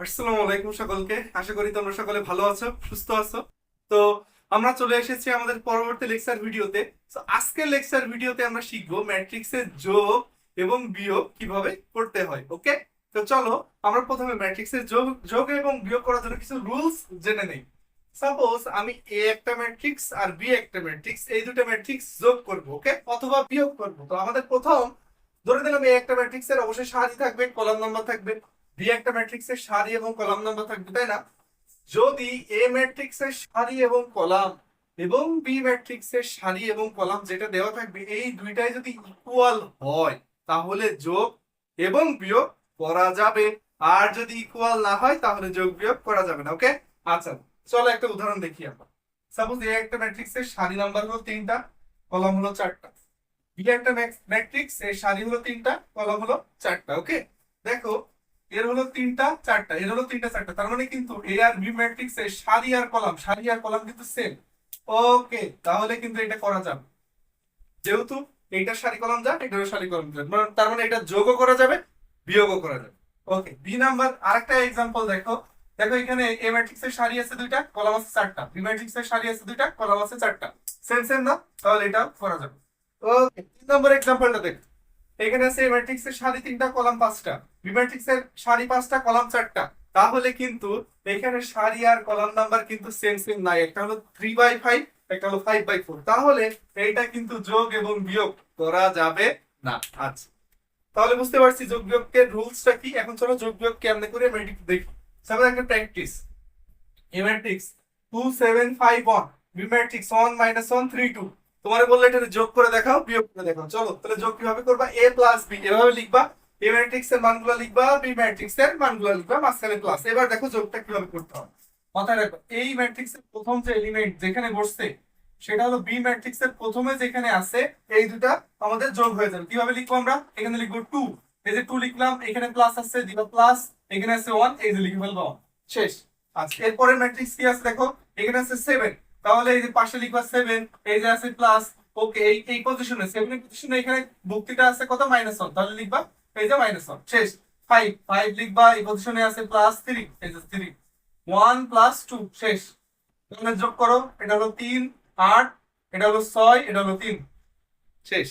আসসালামু আলাইকুম সকলকে। আশা করি তোমরা সকলে ভালো আছো, সুস্থ আছো। তো আমরা চলে এসেছি আমাদের পরবর্তী লেকচার ভিডিওতে। তো আজকের লেকচার ভিডিওতে আমরা শিখবো ম্যাট্রিক্সের যোগ এবং বিয়োগ কিভাবে করতে হয়। ওকে, তো চলো আমরা প্রথমে ম্যাট্রিক্সের যোগ যোগ এবং বিয়োগ করার জন্য কিছু রুলস জেনে নেই। সাপোজ আমি এ একটা ম্যাট্রিক্স আর বি একটা ম্যাট্রিক্স, এই দুটো ম্যাট্রিক্স যোগ করব, ওকে, অথবা বিয়োগ করব। তো আমাদের প্রথম ধরে দিলাম এ একটা ম্যাট্রিক্সের অবশ্যই সারি থাকবে, কলাম নাম্বার থাকবে। বি একটা ম্যাট্রিক্সের সারি এবং কলাম নাম্বার থাকবে, তাই না? যদি এ ম্যাট্রিক্সের সারি এবং কলাম এবং বি ম্যাট্রিক্সের সারি এবং কলাম যেটা দেওয়া থাকবে এই দুইটাই যদি ইকুয়াল হয় তাহলে যোগ এবং বিয়োগ করা যাবে। আর যদি ইকুয়াল না হয় তাহলে যোগ বিয়োগ করা যাবে না। ওকে, আচ্ছা, চলো একটা উদাহরণ দেখি আমরা। সাপোজ এ একটা ম্যাট্রিক্সের সারি নাম্বার হলো 3টা, কলাম হলো 4টা। বি একটা ম্যাট্রিক্স এর সারি হলো 3টা, কলাম হলো 4টা। ওকে, দেখো এর হলো 3টা 4টা, এর হলো 3টা 4টা, তার মানে কিন্তু এ আর বি ম্যাট্রিক্স এর সারি আর কলাম কিন্তু সেম। ওকে, তাহলে কিন্তু এটা করা যাবে, যেহেতু এইটা সারি কলাম যা, এটারও সারি কলাম যা, তার মানে এটা যোগও করা যাবে, বিয়োগও করা যাবে। ওকে, বি নাম্বার আরেকটা এক্সাম্পল দেখো। দেখো এখানে এ ম্যাট্রিক্স এর সারি আছে 2টা, কলাম আছে 4টা, বি ম্যাট্রিক্স এর সারি আছে 2টা, কলাম আছে 4টা, সেম সেম না? তাহলে এটা করা যাবে। ওকে, 3 নম্বর এক্সাম্পলটা দেখো। এখানে আছে এ ম্যাট্রিক্স এর সারি 3টা, কলাম 5টা, বি ম্যাট্রিক্স এর সারি 5টা, কলাম 4টা। তাহলে কিন্তু এখানে সারি আর কলাম নাম্বার কিন্তু সেম সেম নাই, একটা হলো 3/5, একটা হলো 5/4। তাহলে এইটা কিন্তু যোগ এবং বিয়োগ করা যাবে না। আচ্ছা, তাহলে বুঝতে পারছি যোগ বিয়োগের রুলসটা কি। এখন চলো যোগ বিয়োগ কেমনে করে ম্যাট্রিক্স দেখি। সাপোজ একটা প্র্যাকটিস, এ ম্যাট্রিক্স 2 7 5 1, বি ম্যাট্রিক্স 1 -1 3 2। তোমারে বললে এটা যোগ করে দেখাও, বিয়োগ করে দেখাও। চলো তাহলে যোগ কিভাবে করবা? a প্লাস বি এভাবে লিখবা, এ ম্যাট্রিক্স এর মানগুলো লিখবা, বি ম্যাট্রিক্স এর মানগুলো লিখবা, মাঝখানে প্লাস। এবার দেখো যোগটা কিভাবে করতে হয়। মাথায় রাখবা, এই ম্যাট্রিক্স এর প্রথম যে এলিমেন্ট যেখানে বসছে সেটা হলো বি ম্যাট্রিক্স এর প্রথমে যেখানে আছে, এই দুটা আমাদের যোগ হয়ে যাবে। কিভাবে লিখবো আমরা? এখানে লিখবো 2, এই যে 2 লিখলাম, এখানে প্লাস আছে, দিবা প্লাস, এখানে আছে 1, এই যে লিখে ফেলবো, শেষ। আচ্ছা, এরপরে ম্যাট্রিক্স কি আছে দেখো, এখানে আছে 7, তাহলে এই যে পাশে লিখবা 7, এই যে আছে প্লাস। ওকে, এই এই পজিশনে 7 এর পজিশনে এখানে ভুক্তিটা আছে কত? -1, তাহলে লিখবা এই যে -1, শেষ। 5 5 লিখবা, এই পজিশনে আছে +3, এই যে 3, 1 + 2, শেষ। তাহলে যোগ করো, এটা হলো 3 8, এটা হলো 6, এটা হলো 3, শেষ।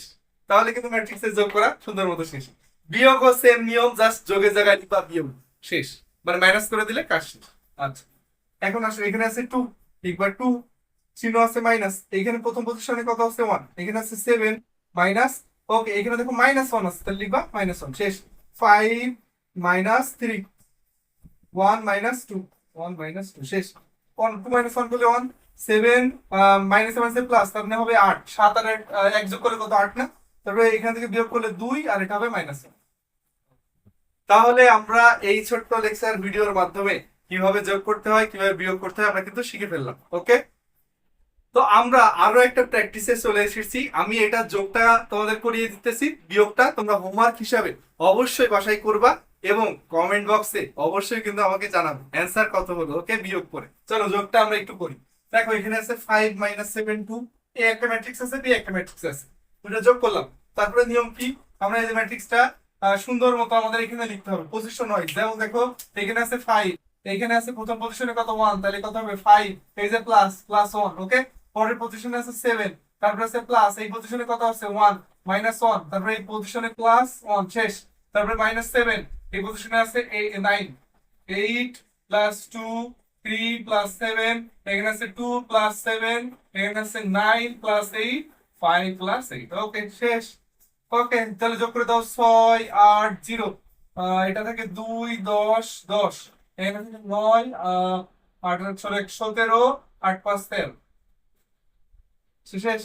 তাহলে কিন্তু ম্যাট্রিক্সের যোগ করা সুন্দর মতো শেষ। বিয়োগও সেম নিয়ম, জাস্ট যোগের জায়গায় লিখবা বিয়োগ, শেষ। মানে মাইনাস করে দিলে কাজ শেষ। আচ্ছা, এখন আসলে এখানে আছে 2, লিখবা 2, চিহ্ন আছে মাইনাস, এখানে প্রথম পজিশনে কত আছে? 1, এখানে আছে 7 মাইনাস। ওকে, এখানে দেখো -1 আছে, তাহলে লিখবা -1, শেষ। 5 -3, 1 -2, 1 -2, শেষ। 1 2 -1 করলে 1, 7 মাইনাস মাইনাসে প্লাস, তার মানে হবে 8, 7 আর 1 যোগ করলে কত? 8 না? তারপরে এখান থেকে বিয়োগ করলে 2, আর এটা হবে মাইনাস। তাহলে আমরা এই ছোট্ট লেকচার ভিডিওর মাধ্যমে কিভাবে যোগ করতে হয়, কিভাবে বিয়োগ করতে হয় আমরা কিন্তু শিখে ফেললাম। ওকে, তো আমরা আরো একটা প্র্যাকটিসে চলে এসেছি। আমি এটা যোগটা তোমাদের করিয়ে দিতেছি, বিয়োগটা তোমরা হোমওয়ার্ক হিসাবে অবশ্যই বাসায় করবা এবং কমেন্ট বক্সে অবশ্যই কিন্তু আমাকে জানাবে অ্যান্সার কত হলো। ওকে, বিয়োগ করে চলো যোগটা আমরা একটু করি। দেখো এখানে আছে 5 -7 2, এ একটা ম্যাট্রিক্স আছে, বি একটা ম্যাট্রিক্স আছে, দুটো যোগ করলাম। তারপরে নিয়ম কি, আমরা এই যে ম্যাট্রিক্সটা সুন্দর মতো আমাদের এখানে লিখতে হবে পজিশন ওয়াইজ। যেমন দেখো এখানে আছে 5, এখানে আছে প্রথম পজিশনে কত? 1, তাহলে কত হবে? 5, এই যে প্লাস +1। ওকে, পরের পজিশনে আছে 7, তারপরে আছে প্লাস, এই পজিশনে কত আছে? 1 -1, তারপরে এই পজিশনে +1, শেষ। তারপরে -7, এই পজিশনে আছে 9, 8 + 2 3 + 7, এখানে আছে 2 + 7, এখানে আছে 9 + 8 5 + 8। ওকে, শেষ। ওকে, তাহলে যোগ করে দাও 6 8 0, এটা থেকে 2 10 10, এখানে থেকে 9 8 6 17, 8 5 13, শেষ।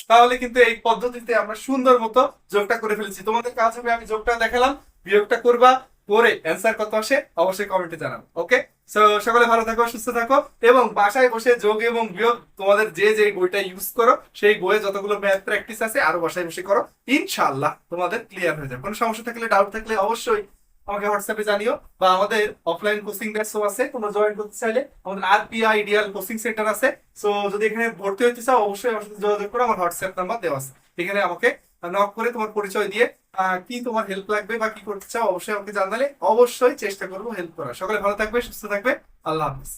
তাহলে কিন্তু এই পদ্ধতিতে আমরা সুন্দর মতো যোগটা করে ফেলেছি। তোমাদের কাজ হবে আমি যোগটা দেখালাম, বিয়োগটা করবা, করে অ্যান্সার কত আসে অবশ্যই কমেন্টে জানাবো। ওকে, সো সকলে ভালো থাকো, সুস্থ থাকো এবং বাসায় বসে যোগ এবং বিয়োগ তোমাদের যে যে বইটা ইউজ করো সেই বইয়ে যতগুলো ম্যাথ প্র্যাকটিস আছে আরো বাসায় বসে করো, ইনশাআল্লাহ তোমাদের ক্লিয়ার হয়ে যাবে। কোনো সমস্যা থাকলে, ডাউট থাকলে অবশ্যই আমাকে হোয়াটসঅ্যাপে জানিও, বা আমাদের অফলাইন কোচিং ব্যাচও আছে, তোমরা জয়েন করতে চাইলে আমাদের আরপিআই আইডিয়াল কোচিং সেন্টার আছে। সো যদি এখানে ভর্তি হতে চাও অবশ্যই আমার সাথে যোগাযোগ করো, আমার হোয়াটসঅ্যাপ নাম্বার দেওয়া আছে, এখানে আমাকে নক করে তোমার পরিচয় দিয়ে কি তোমার হেল্প লাগবে বা কি করতে চাও অবশ্যই আমাকে জানালে অবশ্যই চেষ্টা করবো হেল্প করার। সকলে ভালো থাকবে, সুস্থ থাকবে। আল্লাহ হাফিজ।